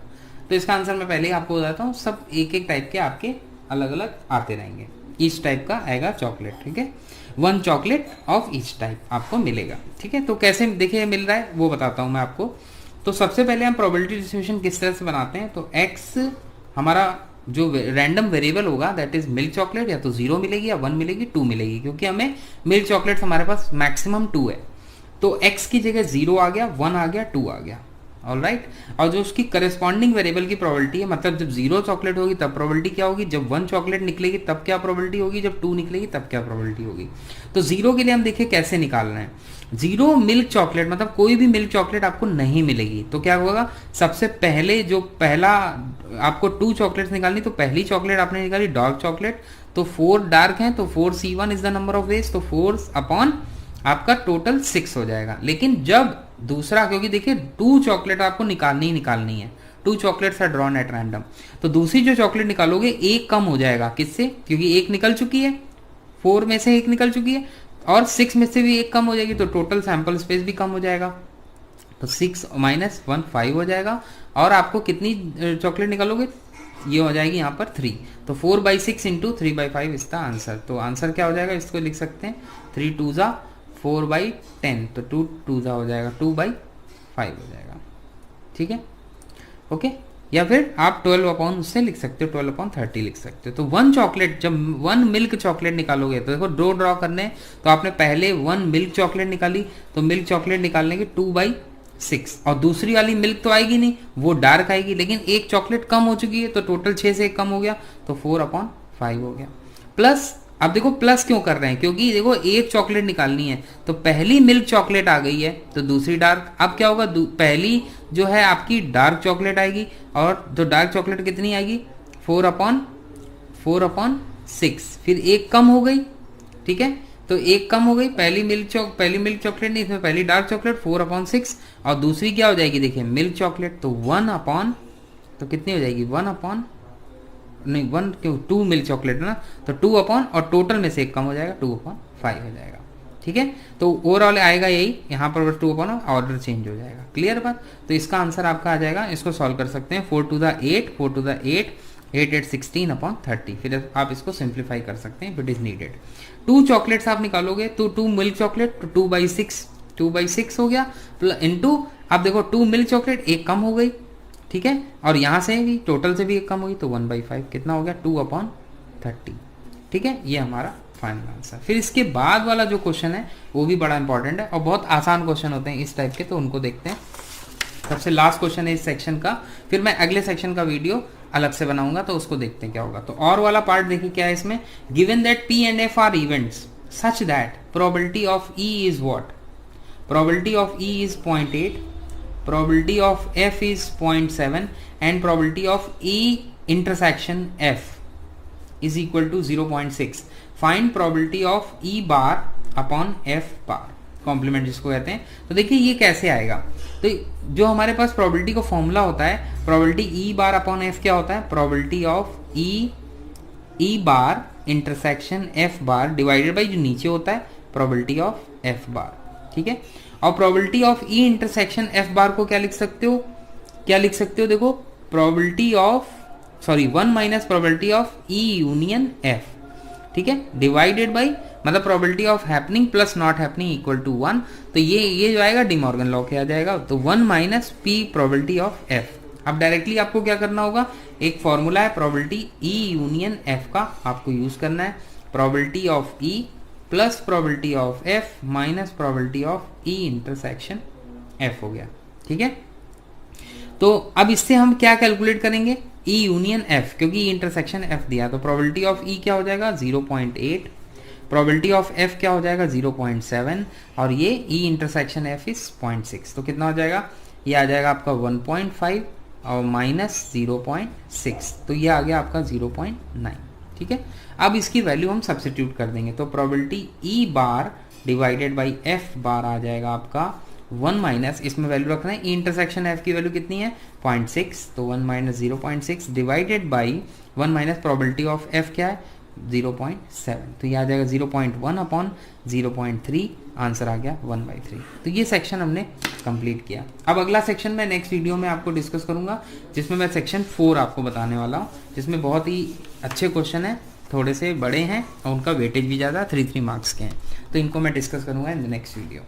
तो इसका आंसर मैं पहले ही आपको बताता हूँ, सब एक एक टाइप के आपके अलग अलग आते रहेंगे। ईच टाइप का आएगा चॉकलेट, ठीक है, 1 चॉकलेट ऑफ ईच टाइप आपको मिलेगा, ठीक है। तो कैसे देखिए मिल रहा है वो बताता हूँ मैं आपको। तो सबसे पहले हम प्रोबेबिलिटी डिस्ट्रीब्यूशन किस तरह से बनाते हैं, तो x हमारा जो रैंडम वेरिएबल होगा दैट इज मिल्क चॉकलेट, या तो 0 मिलेगी या 1 मिलेगी 2 मिलेगी, क्योंकि हमें मिल्क चॉकलेट हमारे पास मैक्सिमम 2 है। तो x की जगह 0 आ गया, 1 आ गया, 2 आ गया, ऑलराइट। और जो उसकी करस्पॉन्डिंग वेरिएबल की प्रोबेबिलिटी है, मतलब जब 0 चॉकलेट होगी तब प्रोबेबिलिटी क्या होगी, जब 1 चॉकलेट निकलेगी तब क्या प्रोबेबिलिटी होगी, जब 2 निकलेगी तब क्या प्रोबेबिलिटी होगी। तो 0 के लिए हम देखिए कैसे निकालना है। 0 मिल्क चॉकलेट मतलब कोई भी मिल्क चॉकलेट आपको नहीं मिलेगी, तो क्या होगा, सबसे पहले जो पहला आपको 2 चॉकलेट्स निकालनी, तो पहली चॉकलेट आपने निकाली डार्क चॉकलेट, तो 4 डार्क है, तो 4c1 is the number of ways, तो 4 अपॉन आपका टोटल 6 हो जाएगा। लेकिन जब दूसरा, क्योंकि देखिए 2 चॉकलेट आपको निकालनी ही निकालनी है, 2 chocolates are drawn at random, तो दूसरी जो चॉकलेट निकालोगे एक कम हो जाएगा, किससे, क्योंकि एक निकल चुकी है, 4 में से एक निकल चुकी है, और 6 में से भी एक कम हो जाएगी, तो टोटल सैंपल स्पेस भी कम हो जाएगा। तो 6 माइनस 1 5 हो जाएगा। और आपको कितनी चॉकलेट निकालोगे, ये हो जाएगी यहाँ पर 3। तो 4/6 इंटू 3/5 इसका आंसर। तो आंसर क्या हो जाएगा, इसको लिख सकते हैं 3 2 ज़ा 4/10, तो 2 2 ज़ा हो जाएगा 2/5 हो जाएगा। ठीक है, ओके। या फिर आप 12 उससे लिख सकते हो, 12/30 लिख सकते हो। तो 1 चॉकलेट, जब 1 मिल्क चॉकलेट निकालोगे तो देखो दो ड्रॉ करने हैं, तो आपने पहले 1 मिल्क चॉकलेट निकाली, तो मिल्क चॉकलेट निकालने के 2/6, और दूसरी वाली मिल्क तो आएगी नहीं, वो डार्क आएगी, लेकिन एक चॉकलेट कम हो चुकी है, तो टोटल 6 से 1 कम हो गया, तो 4/5 हो गया। प्लस, अब देखो प्लस क्यों कर रहे हैं, क्योंकि देखो एक चॉकलेट निकालनी है, तो पहली मिल्क चॉकलेट आ गई है तो दूसरी डार्क। अब क्या होगा, पहली जो है आपकी डार्क चॉकलेट आएगी, और जो डार्क चॉकलेट कितनी आएगी 4/6, फिर एक कम हो गई। ठीक है, तो एक कम हो गई, पहली मिल्क चॉकलेट नहीं, इसमें पहली डार्क चॉकलेट 4/6, और दूसरी क्या हो जाएगी, देखिए मिल्क चॉकलेट, तो 1 तो कितनी हो जाएगी 1 क्यों 2 मिल्क चॉकलेट है ना, तो 2 और टोटल में से एक कम हो जाएगा, 2/5 हो जाएगा। ठीक है, तो ओवरऑल आएगा यही, यहाँ पर 2 ऑर्डर चेंज हो जाएगा। क्लियर बात, तो इसका आंसर आपका आ जाएगा, इसको सॉल्व कर सकते हैं 4 2 ज़ा 8, 4 2 ज़ा 8, 8 8 16/30। फिर आप इसको सिंप्लीफाई कर सकते हैं if it is needed. 2 chocolates आप निकालोगे, तो 2 मिल्क चॉकलेट, तो 2/6 हो गया, इंटू, आप देखो 2 मिल्क चॉकलेट एक कम हो गई। ठीक है, और यहाँ से भी टोटल से भी एक कम होगी, तो 1/5 कितना हो गया 2/30। ठीक है, ये हमारा फाइनल आंसर। फिर इसके बाद वाला जो क्वेश्चन है वो भी बड़ा इंपॉर्टेंट है, और बहुत आसान क्वेश्चन होते हैं इस टाइप के, तो उनको देखते हैं। सबसे लास्ट क्वेश्चन है इस सेक्शन का, फिर मैं अगले सेक्शन का वीडियो अलग से बनाऊंगा, तो उसको देखते हैं क्या होगा। तो और वाला पार्ट देखिए क्या है इसमें, given that P and F are events such that probability of E is what, probability of E is 0.8, probability of F is 0.7 and probability of E intersection F is equal to 0.6. Find probability of E bar upon F bar, complement जिसको कहते हैं। तो देखिए ये कैसे आएगा, तो जो हमारे पास प्रोबेबिलिटी का फॉर्मूला होता है, probability E bar upon F क्या होता है, probability of E bar intersection F bar divided by जो नीचे होता है प्रोबेबिलिटी ऑफ F बार। ठीक है, और probability of E intersection F bar को क्या लिख सकते हो, देखो probability of 1 minus probability of E union F। ठीक है, डिवाइडेड बाई, मतलब probability of happening plus not happening equal to 1, तो ये जो आएगा डिमॉर्गन लॉ के आ जाएगा, तो 1 minus P probability of F। अब डायरेक्टली आपको क्या करना होगा, एक फॉर्मूला है प्रोबेबिलिटी E यूनियन F का, आपको यूज करना है, probability of E plus probability of F minus probability of E intersection F हो गया। ठीक है, तो अब इससे हम क्या कैलकुलेट करेंगे, E यूनियन F, क्योंकि E इंटरसेक्शन F दिया, तो प्रोबेबिलिटी ऑफ E क्या हो जाएगा 0.8, प्रोबेबिलिटी ऑफ F क्या हो जाएगा 0.7, और ये E इंटरसेक्शन F इज 0.6, तो कितना हो जाएगा, ये आ जाएगा आपका 1.5 और माइनस 0.6, तो ये आ गया आपका 0.9। ठीक है, अब इसकी वैल्यू हम सब्स्टिट्यूट कर देंगे, तो probability E bar divided by F बार आ जाएगा आपका 1 माइनस, इसमें वैल्यू रखना है, E इंटरसेक्शन F की वैल्यू कितनी है 0.6, तो 1 minus 0.6 divided by 1 minus probability of F क्या है 0.7, तो ये आ जाएगा 0.1 अपॉन 0.3, आंसर आ गया 1/3। तो ये सेक्शन हमने कंप्लीट किया। अब अगला सेक्शन मैं नेक्स्ट वीडियो में आपको डिस्कस करूंगा, जिसमें मैं सेक्शन 4 आपको बताने वाला हूँ, जिसमें बहुत ही अच्छे क्वेश्चन हैं, थोड़े से बड़े हैं और उनका वेटेज भी ज़्यादा 3 मार्क्स के हैं, तो इनको मैं डिस्कस करूंगा इन द नेक्स्ट वीडियो।